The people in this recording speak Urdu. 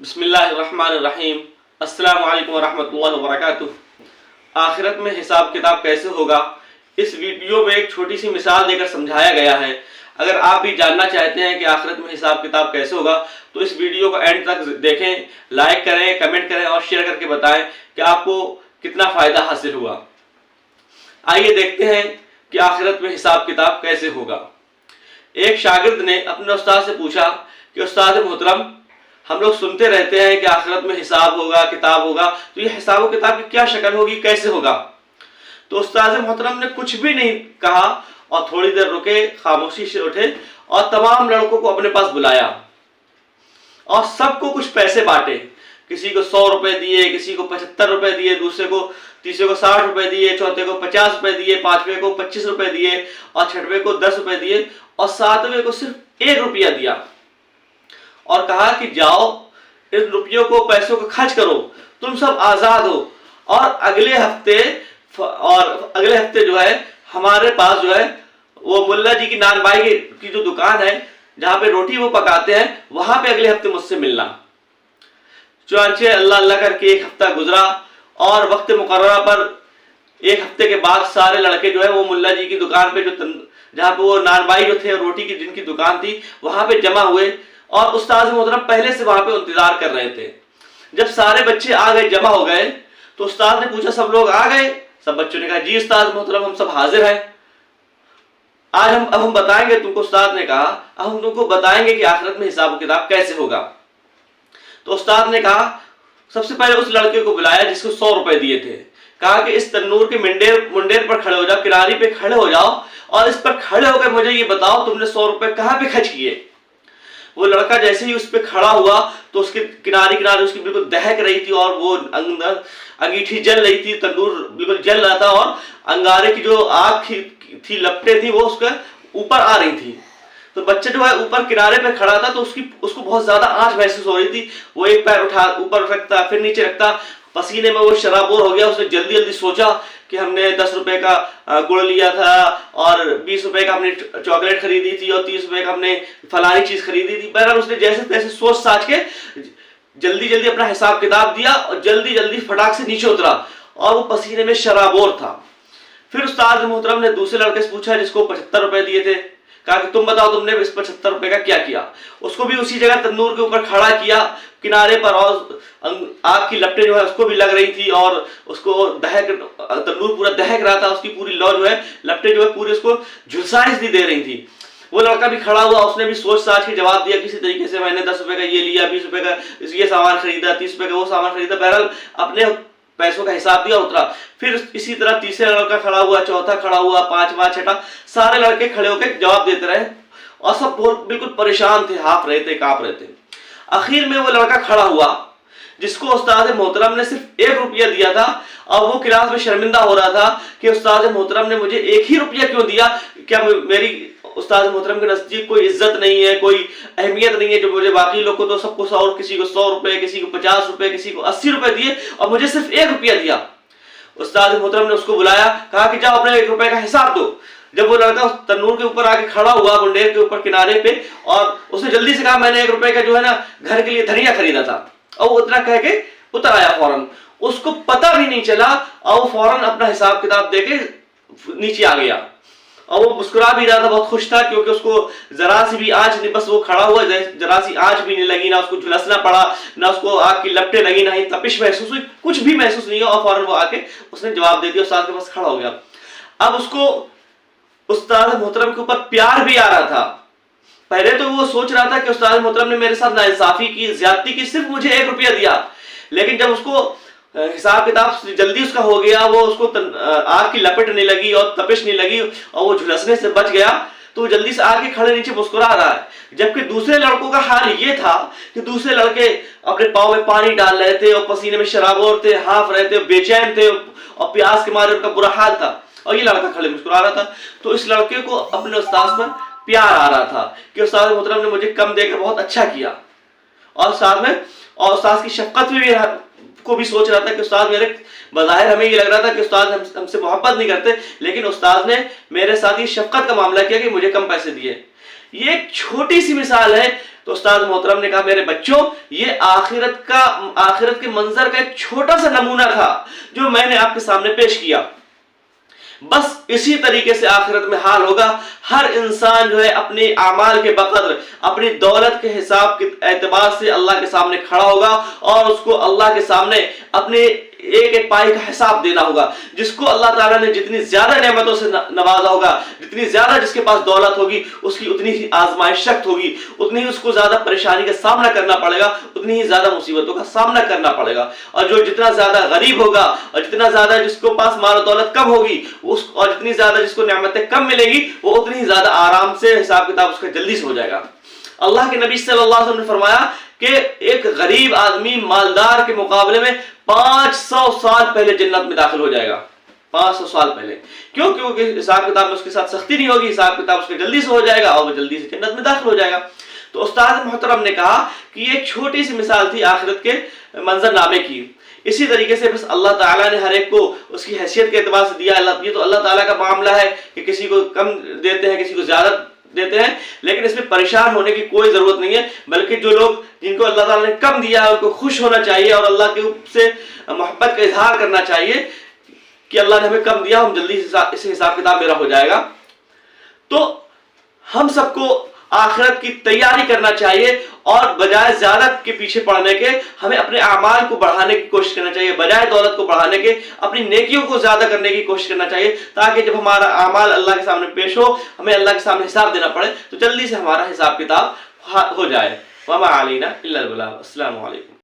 بسم اللہ الرحمن الرحیم۔ السلام علیکم ورحمۃ اللہ وبرکاتہ۔ آخرت میں حساب کتاب کیسے ہوگا، اس ویڈیو میں ایک چھوٹی سی مثال دے کر سمجھایا گیا ہے۔ اگر آپ بھی جاننا چاہتے ہیں کہ آخرت میں حساب کتاب کیسے ہوگا تو اس ویڈیو کو اینڈ تک دیکھیں، لائک کریں، کمنٹ کریں اور شیئر کر کے بتائیں کہ آپ کو کتنا فائدہ حاصل ہوا۔ آئیے دیکھتے ہیں کہ آخرت میں حساب کتاب کیسے ہوگا۔ ایک شاگرد نے اپنے استاد سے پوچھا کہ استاد محترم، ہم لوگ سنتے رہتے ہیں کہ آخرت میں حساب ہوگا، کتاب ہوگا، تو یہ حساب و کتاب کی کیا شکل ہوگی، کیسے ہوگا؟ تو استاد محترم نے کچھ بھی نہیں کہا اور تھوڑی دیر رکے، خاموشی سے اٹھے اور تمام لڑکوں کو اپنے پاس بلایا اور سب کو کچھ پیسے بانٹے۔ کسی کو 100 روپے دیے، کسی کو 75 روپے دیے، تیسرے کو 60 روپے دیے، چوتھے کو 50 روپے دیے، پانچویں کو 25 روپے دیے اور چھٹویں کو 10 روپے دیے اور ساتویں کو صرف 1 روپیہ دیا اور کہا کہ جاؤ ان روپیوں کو، پیسوں کو خرچ کرو، تم سب آزاد ہو۔ اور اگلے ہفتے جو ہے ہمارے پاس جو ہے وہ ملا جی کی نان بائی کی جو دکان ہے جہاں پہ روٹی وہ پکاتے ہیں، وہاں پہ اگلے ہفتے مجھ سے ملنا۔ چنانچہ اللہ اللہ کر کے ایک ہفتہ گزرا اور وقت مقررہ پر ایک ہفتے کے بعد سارے لڑکے جو ہے وہ ملا جی کی دکان پہ جہاں پہ وہ نان بائی جو تھے روٹی کی جن کی دکان تھی وہاں پہ جمع ہوئے اور استاد محترم پہلے سے وہاں پہ انتظار کر رہے تھے۔ جب سارے بچے آ گئے، جمع ہو گئے، تو استاد نے پوچھا سب لوگ آ گئے؟ سب بچوں نے کہا جی استاد محترم ہم سب حاضر ہیں۔ آج ہم بتائیں گے تم کو، استاد نے کہا اب ہم تم کو بتائیں گے کہ آخرت میں حساب و کتاب کیسے ہوگا۔ تو استاد نے کہا سب سے پہلے اس لڑکے کو بلایا جس کو 100 روپے دیے تھے، کہا کہ اس تنور کے منڈیر پر کھڑے ہو جاؤ، کناری پہ کھڑے ہو جاؤ اور اس پر کھڑے ہو کر مجھے یہ بتاؤ تم نے 100 روپے کہاں پہ خرچ کیے۔ وہ لڑکا جیسے ہی اس پہ کھڑا ہوا تو اس کے کنارے اس کی بالکل دہک رہی تھی اور وہ انگیٹھی جل رہی تھی، تندور بالکل جل رہا تھا اور انگارے کی جو آگ تھی لپٹیں تھی وہ اس کے اوپر آ رہی تھی۔ تو بچہ جو ہے اوپر کنارے پہ کھڑا تھا تو اس کو بہت زیادہ آنچ محسوس ہو رہی تھی۔ وہ ایک پیر اوپر رکھتا پھر نیچے رکھتا، پسینے میں وہ شرابور ہو گیا۔ اس نے جلدی جلدی سوچا کہ ہم نے 10 روپے کا گڑ لیا تھا اور 20 روپے کا ہم نے چاکلیٹ خریدی تھی اور 30 روپے کا ہم نے فلانی چیز خریدی تھی۔ بہرحال اس نے جیسے تیسے سوچ ساچ کے جلدی جلدی اپنا حساب کتاب دیا اور جلدی جلدی فٹاک سے نیچے اترا اور وہ پسینے میں شرابور تھا۔ پھر استاد محترم نے دوسرے لڑکے سے پوچھا جس کو 75 روپے دیے تھے، کہا کہ تم بتاؤ تم نے اس 75 روپے کا کیا کیا۔ اس کو بھی اسی جگہ تندور کے اوپر کھڑا کیا کنارے پر اور آگ کی لپٹیں جو ہے اس کو بھی لگ رہی تھی اور اس کو تندور پورا دہک رہا تھا، اس کی پوری لو جو ہے لپٹیں جو ہے پوری اس کو جھلسائش دے رہی تھی۔ وہ لڑکا بھی کھڑا ہوا، اس نے بھی سوچ ساچ کے جواب دیا کسی طریقے سے، میں نے 10 روپے کا یہ لیا، 20 روپے کا یہ سامان خریدا، 30 روپے کا وہ سامان خریدا۔ بہرحال اپنے پیسوں کا حساب دیا، اترا۔ پھر اسی طرح تیسرا لڑکا کھڑا ہوا، چوتھا کھڑا ہوا، پانچواں، چھٹا، سارے لڑکے کھڑے ہو کے جواب دیتے رہے اور سب بالکل پریشان تھے، ہاف رہے تھے، کانپ رہے تھے۔ آخر میں وہ لڑکا کھڑا ہوا جس کو استاد محترم نے صرف 1 روپیہ دیا تھا اور وہ کلاس میں شرمندہ ہو رہا تھا کہ استاد محترم نے مجھے 1 ہی روپیہ کیوں دیا، کیا میری استاد محترم کے نزدیک کوئی عزت نہیں ہے، کوئی اہمیت نہیں ہے جو مجھے باقی لوگ کو تو سب کو 100، کسی کو 100 روپے، کسی کو 50 روپے، کسی کو 80 روپے دیے اور مجھے صرف 1 روپیہ دیا۔ استاد محترم نے اس کو بلایا، کہا کہ جاؤ اپنے 1 روپے کا حساب دو۔ جب وہ لڑکا تنور کے اوپر آ کے کھڑا ہوا منڈیر کے اوپر کنارے پہ اور اس نے جلدی سے کہا میں نے 1 روپے کا جو ہے نا گھر کے لیے دھنیا خریدا تھا، اور وہ اتنا کہہ کے اتر آیا فوراً۔ اس کو پتہ بھی نہیں چلا اور وہ فوراً اپنا حساب کتاب دے کے نیچے آ گیا اور وہ مسکرا بھی رہا تھا، بہت خوش تھا کیونکہ اس کو ذرا سی بھی آنچ نہیں، بس وہ کھڑا ہوا ذرا سی آنچ بھی نہیں لگی، نہ اس کو جھلسنا پڑا، نہ اس کو آگ کی لپٹیں لگی، نہ ہی تپش محسوس ہوئی، کچھ بھی محسوس نہیں ہوا اور فوراً وہ آ کے اس نے جواب دے دیا، استاد کے پاس کھڑا ہو گیا۔ اب اس کو استاد محترم کے اوپر پیار بھی آ رہا تھا۔ پہلے تو وہ سوچ رہا تھا کہ استاد محترم نے میرے ساتھ ناانصافی کی، زیادتی کی، صرف مجھے 1 روپیہ دیا، لیکن جب اس کو حساب کتاب جلدی اس کا ہو گیا، وہ اس کو آگ کی لپٹ نہیں لگی اور تپش نہیں لگی اور وہ جھلسنے سے بچ گیا، تو وہ جلدی سے آگ کے کھڑے نیچے مسکرا رہا ہے۔ جبکہ دوسرے لڑکوں کا حال یہ تھا کہ دوسرے لڑکے اپنے پاؤں میں پانی ڈال رہے تھے اور پسینے میں شرابور تھے، ہانف رہے تھے، بے چین تھے اور پیاس کے مارے ان کا برا حال تھا، اور یہ لڑکا کھڑے مسکرا رہا تھا۔ تو اس لڑکے کو اپنے استاد پر پیار آ رہا تھا کہ استاد محترم نے مجھے کم دے کر بہت اچھا کیا، اور استاد کی شفقت میں بھی کو بھی سوچ رہا تھا کہ استاد میرے بظاہر ہمیں یہ لگ رہا تھا کہ استاد ہم سے محبت نہیں کرتے، لیکن استاد نے میرے ساتھ یہ شفقت کا معاملہ کیا کہ مجھے کم پیسے دیے۔ یہ ایک چھوٹی سی مثال ہے. تو استاد محترم نے کہا میرے بچوں یہ آخرت کے منظر کا ایک چھوٹا سا نمونہ تھا جو میں نے آپ کے سامنے پیش کیا. بس اسی طریقے سے آخرت میں حال ہوگا. ہر انسان جو ہے اپنے اعمال کے بقدر اپنی دولت کے حساب کے اعتبار سے اللہ کے سامنے کھڑا ہوگا اور اس کو اللہ کے سامنے اپنے ایک ایک پائی کا حساب دینا ہوگا. جس کو اللہ تعالیٰ نے جتنی زیادہ نعمتوں سے نوازا ہوگا، جتنی زیادہ جس کے پاس دولت ہوگی، اس کی اتنی ہی آزمائش سخت ہوگی، اتنی ہی اس کو زیادہ پریشانی کا سامنا کرنا پڑے گا، اتنی ہی زیادہ مصیبتوں کا سامنا کرنا پڑے گا. اور جو جتنا زیادہ غریب ہوگا اور جتنا زیادہ جس کو پاس مال و دولت کم ہوگی اور جتنی زیادہ جس کو نعمتیں کم ملے گی، وہ اتنی ہی زیادہ آرام سے حساب کتاب اس کا جلدی سے ہو جائے گا. اللہ کے نبی صلی اللہ علیہ وسلم نے فرمایا کہ ایک غریب آدمی مالدار کے مقابلے میں 500 سال پہلے جنت میں داخل ہو جائے گا. 500 سال پہلے. کیوں؟ کیونکہ حساب کتاب میں اس کے ساتھ سختی نہیں ہوگی، حساب کتاب اس کے جلدی سے ہو جائے گا اور وہ جلدی سے جنت میں داخل ہو جائے گا. تو استاد محترم نے کہا کہ یہ چھوٹی سی مثال تھی آخرت کے منظر نامے کی. اسی طریقے سے بس اللہ تعالیٰ نے ہر ایک کو اس کی حیثیت کے اعتبار سے دیا. یہ تو اللہ تعالیٰ کا معاملہ ہے کہ کسی کو کم دیتے ہیں، کسی کو زیادہ دیتے ہیں، لیکن اس میں پریشان ہونے کی کوئی ضرورت نہیں ہے. بلکہ جو لوگ جن کو اللہ تعالیٰ نے کم دیا ہے ان کو خوش ہونا چاہیے اور اللہ کے سے محبت کا اظہار کرنا چاہیے کہ اللہ نے ہمیں کم دیا، ہم جلدی سے حساب کتاب میرا ہو جائے گا. تو ہم سب کو آخرت کی تیاری کرنا چاہیے اور بجائے زیادہ کے پیچھے پڑنے کے ہمیں اپنے اعمال کو بڑھانے کی کوشش کرنا چاہیے. بجائے دولت کو بڑھانے کے اپنی نیکیوں کو زیادہ کرنے کی کوشش کرنا چاہیے، تاکہ جب ہمارا اعمال اللہ کے سامنے پیش ہو، ہمیں اللہ کے سامنے حساب دینا پڑے تو جلدی سے ہمارا حساب کتاب ہو جائے. وما علینا الا البلاغ. السلام علیکم.